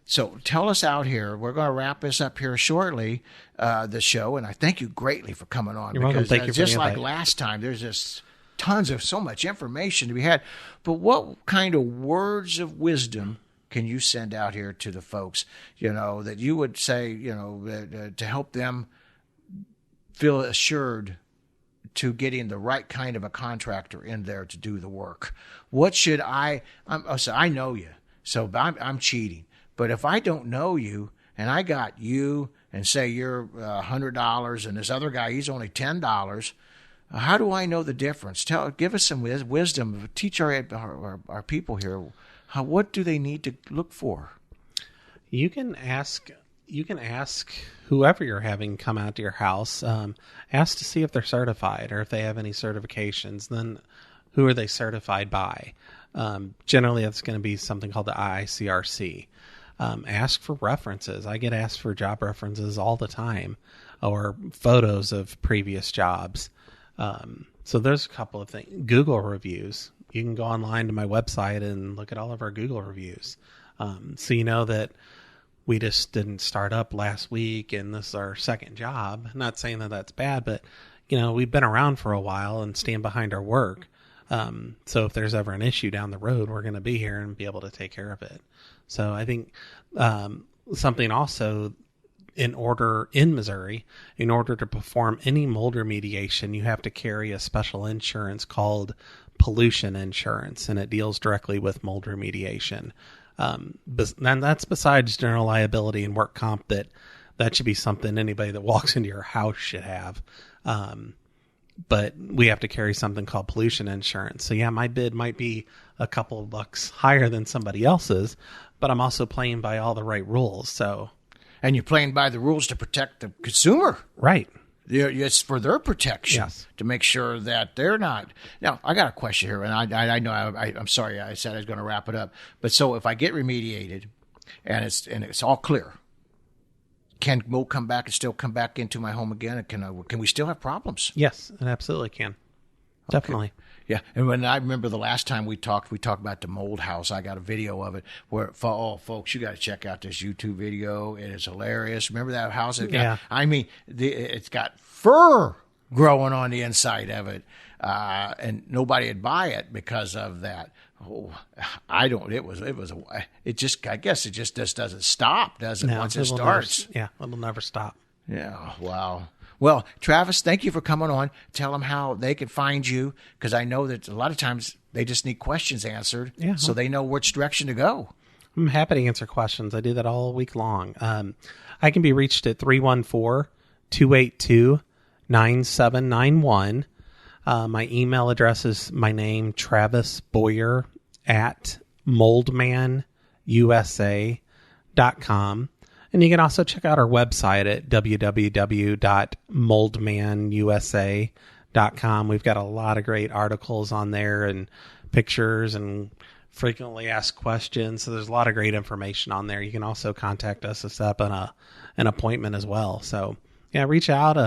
So tell us out here. We're going to wrap this up here shortly, the show, and I thank you greatly for coming on. You're welcome. Thank you for just the like invite. last time, there's just tons of so much information to be had. But what kind of words of wisdom can you send out here to the folks, that you would say, to help them feel assured to getting the right kind of a contractor in there to do the work? What should I know you, so I'm cheating. But if I don't know you and I got you and say you're $100 and this other guy, he's only $10, how do I know the difference? Give us some wisdom. Teach our people here. What do they need to look for? You can ask whoever you're having come out to your house. Ask to see if they're certified or if they have any certifications. Then who are they certified by? Generally, that's going to be something called the IICRC. Ask for references. I get asked for job references all the time, or photos of previous jobs. So there's a couple of things. Google reviews. You can go online to my website and look at all of our Google reviews. So you know that we just didn't start up last week and this is our second job. I'm not saying that that's bad, but we've been around for a while and stand behind our work. So if there's ever an issue down the road, we're going to be here and be able to take care of it. So I think something also in Missouri, in order to perform any mold remediation, you have to carry a special insurance called pollution insurance, and it deals directly with mold remediation. And that's besides general liability and work comp. That should be something anybody that walks into your house should have. But we have to carry something called pollution insurance. So yeah, my bid might be a couple of bucks higher than somebody else's, but I'm also playing by all the right rules. And you're playing by the rules to protect the consumer. Right. It's for their protection, yes, to make sure that they're not. Now, I got a question here, and I know I'm sorry I said I was going to wrap it up. But so if I get remediated and it's all clear, can mold come back and still come back into my home again? And can we still have problems? Yes, it absolutely can. Okay. Definitely. Yeah, and when I remember the last time we talked about the mold house. I got a video of it where, folks, you got to check out this YouTube video. It is hilarious. Remember that house? It's got fur growing on the inside of it, and nobody would buy it because of that. Oh, I don't. It just. I guess it just doesn't stop, does it? Once it starts, it'll never stop. Yeah. Wow. Well, Travis, thank you for coming on. Tell them how they can find you, because I know that a lot of times they just need questions answered, so they know which direction to go. I'm happy to answer questions. I do that all week long. I can be reached at 314-282-9791. My email address is my name, Travis Boyer, at moldmanusa.com. And you can also check out our website at www.moldmanusa.com. We've got a lot of great articles on there and pictures and frequently asked questions. So there's a lot of great information on there. You can also contact us to set up an appointment as well. So yeah, reach out.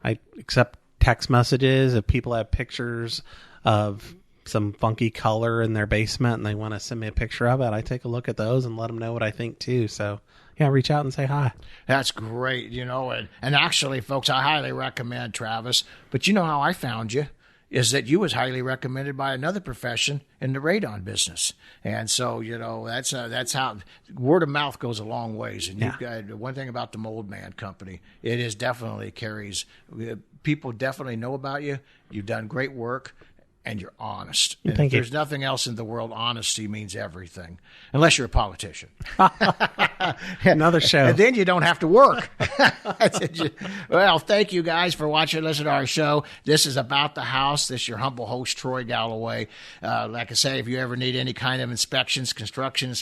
I accept text messages if people have pictures of some funky color in their basement and they want to send me a picture of it. I take a look at those and let them know what I think too. So yeah, reach out and say hi. That's great. And actually, folks, I highly recommend Travis, but you know how I found you is that you was highly recommended by another profession in the radon business. And so, that's how word of mouth goes a long ways. And you've got one thing about the Mold Man Company, it is definitely carries, people definitely know about you. You've done great work. And you're honest. And if there's nothing else in the world, honesty means everything, unless you're a politician. Another show. And then you don't have to work. Well, thank you guys for watching and listening to our show. This is About the House. This is your humble host, Troy Galloway. Like I say, if you ever need any kind of inspections, construction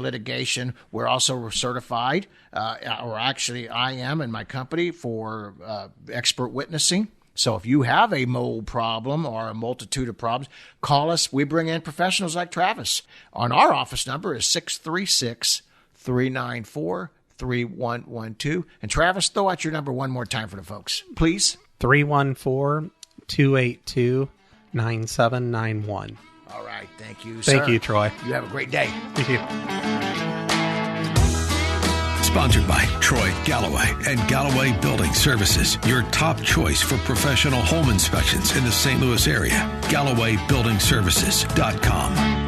litigation, we're also certified, or actually I am in my company for expert witnessing. So if you have a mold problem or a multitude of problems, call us. We bring in professionals like Travis. Our office number is 636-394-3112. And Travis, throw out your number one more time for the folks, please. 314-282-9791. All right. Thank you, sir. Thank you, Troy. You have a great day. Thank you. Sponsored by Troy Galloway and Galloway Building Services, your top choice for professional home inspections in the St. Louis area. GallowayBuildingServices.com.